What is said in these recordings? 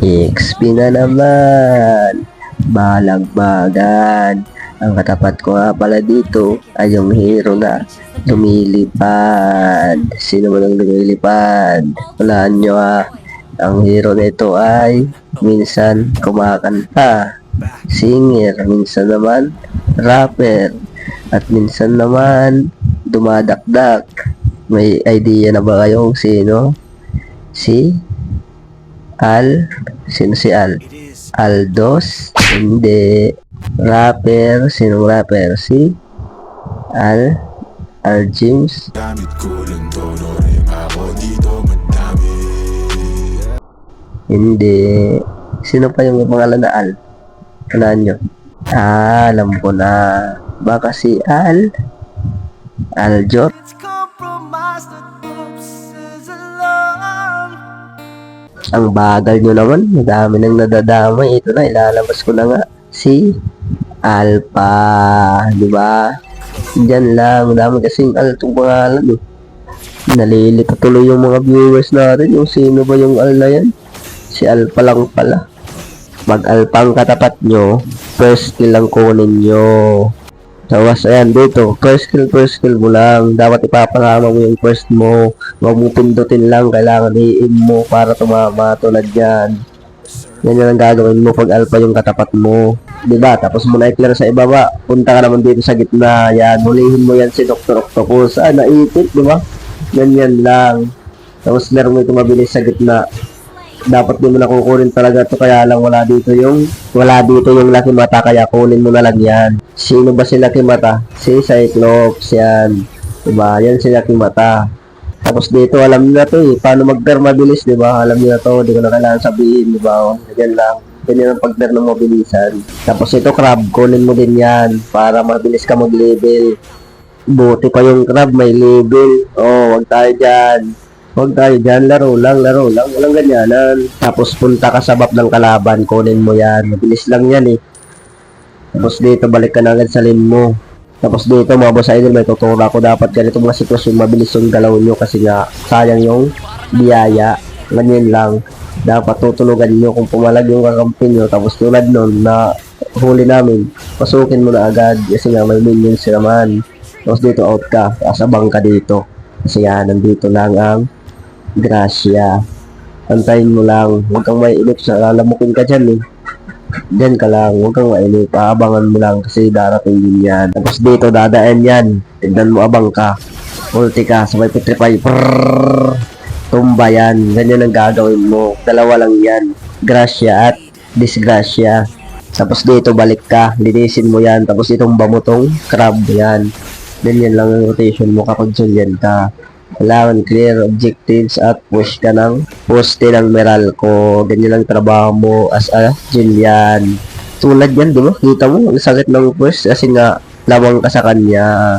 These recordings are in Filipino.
XP na naman. Balagbagan. Ang katapat ko nga pala dito ay yung hero na lumilipad. Sino man ang lumilipad? Walaan nyo ha. Ang hero nito ay minsan kumakanta, singer, minsan naman rapper, at minsan naman dumadakdak. May idea na ba kayo kung sino? Si Al? Sino si Al? Aldos? Hindi. Rapper? Sinong rapper? Si Al? Al James? Gamit ko lang tono rin ako dito madami. Hindi. Sino pa yung pangalan na Al? Talaan nyo. Alam ko na. Baka si Al? Aljor? Ang bagal nyo naman. Madami nang nadadamay. Ito na, ilalabas ko na nga. Si Alpha. Diba? Diyan lang. Madami kasing Al itong pangalan. Nalilito tuloy yung mga viewers natin. Yung sino ba yung Al na yan? Si Alpha lang pala. Pag Alpha ang katapat nyo, first kill lang kunin nyo. Tapos ayan dito, first kill mo lang. Dapat ipapalama mo yung first mo. Huwag mo pindutin lang, kailangan i-aim mo para tumama tulad yan. Yan ang gagawin mo pag Alpha yung katapat mo. Diba? Tapos mo na i-clear sa ibaba. Punta ka naman dito sa gitna. Yan, hulihin mo yan si Dr. Octopus. Naipit, diba? Ganyan lang. Tapos clear mo ito mabilis sa gitna. Dapat di mo na kukunin talaga to, kaya lang wala dito yung Lucky Mata, kaya kunin mo na lang yan. Sino ba si Lucky Mata? Si Cyclops yan. Diba? Yan si Lucky Mata. Tapos dito alam niyo na to paano mag-clear mabilis, diba? Alam niyo na to, di ko na kailangan sabihin, diba? Ganyan lang. Ganyan ang pag-clear ng mabilisan. Tapos ito crab, kunin mo din yan para mabilis ka mag-level. Buti pa yung crab, may level. Wag tayo dyan. Huwag tayo dyan, laro lang, walang ganyanan. Tapos punta ka sa map ng kalaban, kunin mo yan. Mabilis lang yan Tapos dito, balik ka na agad sa lane mo. Tapos dito, mga boss idol, may tutura ko. Dapat ganito mga sitwasyon, mabilis yung galaw nyo kasi nga, sayang yung biyaya. Ganyan lang. Dapat tutulugan nyo kung pumalag yung kakampi nyo. Tapos tulad nun, na huli namin, pasukin mo na agad kasi nga may minions naman. Tapos dito, out ka, asabang ka dito. Kasi nga, nandito lang ang Gracia. Antayin mo lang. Huwag kang mainip sa lalamukin ka dyan Diyan ka lang. Huwag kang mainip. Aabangan mo lang kasi darating din yan. Tapos dito dadaan yan. Tignan mo, abang ka. Ulti ka. Sabay petrify. Tumba yan. Ganyan ang gagawin mo. Dalawa lang yan. Gracia at Disgracia. Tapos dito balik ka. Linisin mo yan. Tapos itumba mo tong crab yan. Ganyan lang ang rotation mo kapag Julian ka. Kailangan clear objectives at push ka ng poste ng Meralco. Ganyan lang trabaho mo as a Jillian. Tulad yan, diba? Kita mo, ang sakit ng push kasi nga lamang ka sa kanya.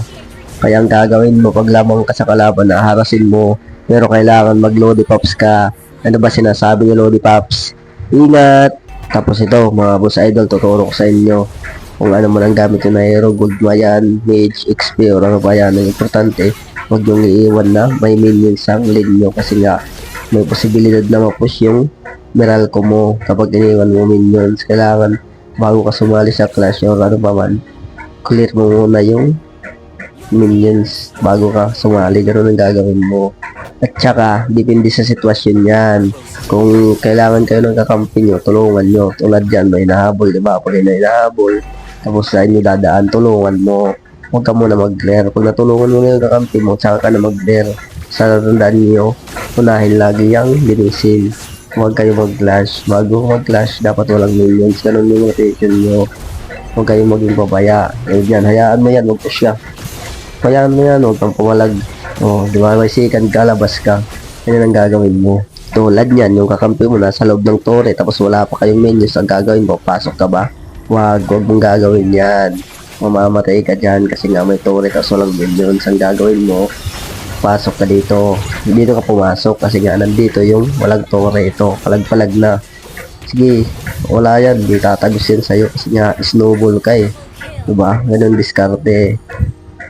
Kaya ang gagawin mo pag lamang ka sa kalaban, harasin mo. Pero kailangan mag-lollipops ka. Ano ba sinasabi ni lollipops? Ingat! Tapos ito, mga boss idol, tuturo ko sa inyo kung ano man ang gamit yung hero, gold ba yan, mage, XP, or ano ba yan. Ang importante, huwag yung iiwan na may minions ang lane nyo kasi nga may posibilidad na ma-push yung Meralco mo kapag iniwan mo minions. Kailangan bago ka sumali sa clash or ano pa man, clear mo muna yung minions bago ka sumali. Ganun ang gagawin mo. At saka, depende sa sitwasyon yan. Kung kailangan kayo ng kakampi nyo, tulungan nyo. Tulad dyan, may nahabol, diba? Pag may nahabol, tapos sa inyo dadaan, tulungan mo. Huwag ka muna mag-clear. Pag natulungan mo na yung kakampi mo, saka ka na mag-clear. Sa tandaan nyo, unahin lagi yung linisin. Huwag kayo mag-clash. Bago mag-clash, dapat walang minions. Ganun yung rotation nyo. Huwag kayong maging babaya. Yan, hayaan mo yan, huwag push ka. Hayaan mo yan, huwag kang pumalag. Di ba? May second ka, labas ka. Yan ang gagawin mo. Tulad yan, yung kakampi mo nasa loob ng tore, tapos wala pa kayong minions. Ang gagawin mo, pasok ka ba? Huwag mong gagawin yan. Mamamatay ka dyan kasi nga may tore tapos walang minions. Ang gagawin mo, pasok ka dito. Dito ka pumasok kasi nga nandito yung walang tore. Ito, palag-palag na. Sige, wala yan. Di tatagos yan sa'yo kasi nga snowball ka diba? Ganun diskarte.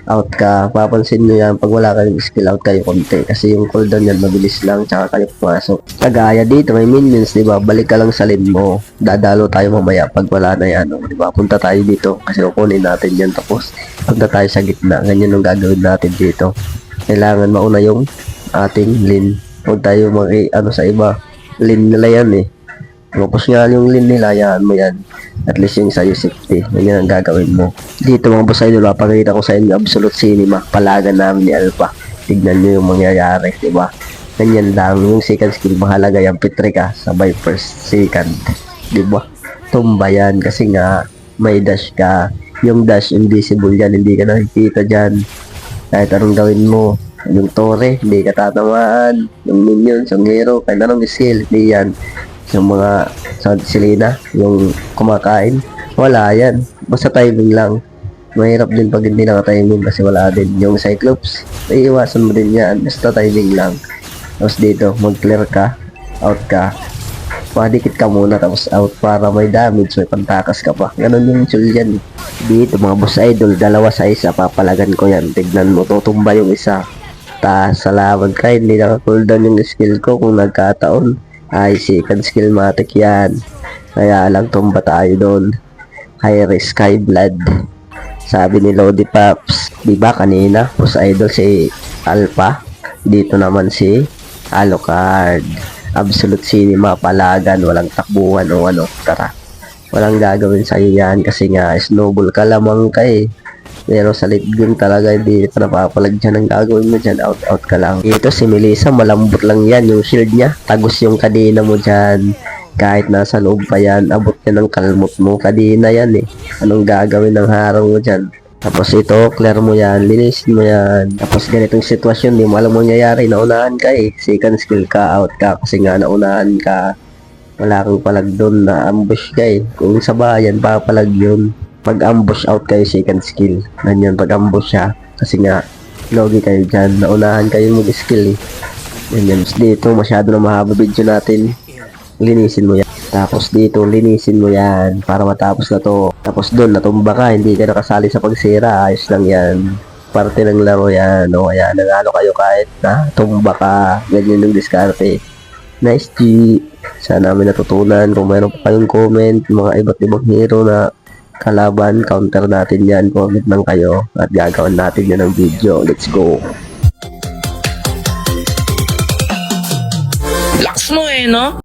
out ka, papansin nyo yan pag wala kayong skill out kayo konti kasi yung cooldown yan mabilis lang tsaka kayo pumasok. Kagaya dito may minions, diba? Balik ka lang sa lane mo, dadalo tayo mamaya pag wala na yan, diba? Punta tayo dito kasi kukunin natin yan tapos punta tayo sa gitna, ganyan ang gagawin natin dito. Kailangan mauna yung ating lane, huwag tayo sa iba, lane nila yan eh. Tapos nga yung lane nila, yan mo yan. At least yung sa'yo safety. Ganyan ang gagawin mo. Dito mga boss idol, papakita ko sa inyo absolute cinema. Palagan namin ni Alpha. Tignan nyo yung mangyayari, diba? Ganyan lang. Yung second skill, mahalaga yung Petri ka. Sabay first, second. Diba? Tumba yan. Kasi nga, may dash ka. Yung dash, invisible yan. Hindi ka nakikita dyan. Kahit anong gawin mo. Yung Torre, hindi ka tatamaan. Yung minions, yung hero, kahit anong skill, hindi yan. Yung mga Selena, yung kumakain, wala yan. Basta timing lang. Mahirap din pag hindi naka-timing kasi wala din. Yung Cyclops, iiwasan mo din yan. Basta timing lang. Tapos dito, mag-clear ka, out ka. Madikit ka muna tapos out para may damage, may pantakas ka pa. Ganon yung sul yan. Dito mga boss idol, 2 sa isa, papalagan ko yan. Tignan mo, tutumba yung isa. Taas sa laban ka, hindi naka-cooldown yung skill ko kung nagkataon. Ay, second skill matic yan. Kaya lang tumba tayo doon. High risk, high blood. Sabi ni Lodi Paps, diba kanina, boss idol si Alpha. Dito naman si Alucard. Absolute cinema, palagan, walang takbuhan o ano. Tara, walang gagawin sa'yo yan kasi nga snowball ka lamang ka eh. Pero sa late game talaga hindi ka napapalag dyan. Ang gagawin mo dyan, out ka lang. Dito si Melissa, malambot lang yan. Yung shield niya, tagos yung kadena mo dyan. Kahit nasa loob pa yan, abot yan ng kalmot mo. Kadena yan eh. Anong gagawin ng harang mo dyan? Tapos ito, clear mo yan, linisin mo yan. Tapos ganitong sitwasyon, di mo alam mo nangyayari. Naunahan ka eh. Second skill ka, out ka. Kasi nga naunahan ka. Wala kang palag doon, na ambush ka eh. Kung sa bayan, papalag yun. Pag ambush out kayo, second skill. Ganyan, pag ambush siya. Kasi nga, logi kayo dyan. Naunahan kayo mag-skill eh. Ganyan. Dito, masyado na mahaba video natin. Linisin mo yan. Tapos dito, linisin mo yan. Para matapos na to. Tapos doon, natumba ka. Hindi ka nakasali sa pagsira. Ayos lang yan. Parte ng laro yan. O, ayan. Nanalo kayo kahit na tumba ka. Ganyan yung diskarte. Nice G. Sana namin natutunan. Kung mayroon pa kayong comment, mga iba't ibang hero na kalaban, counter natin yan. Comment lang kayo at gagawin natin yan ng video. Let's go! Lakas mo no?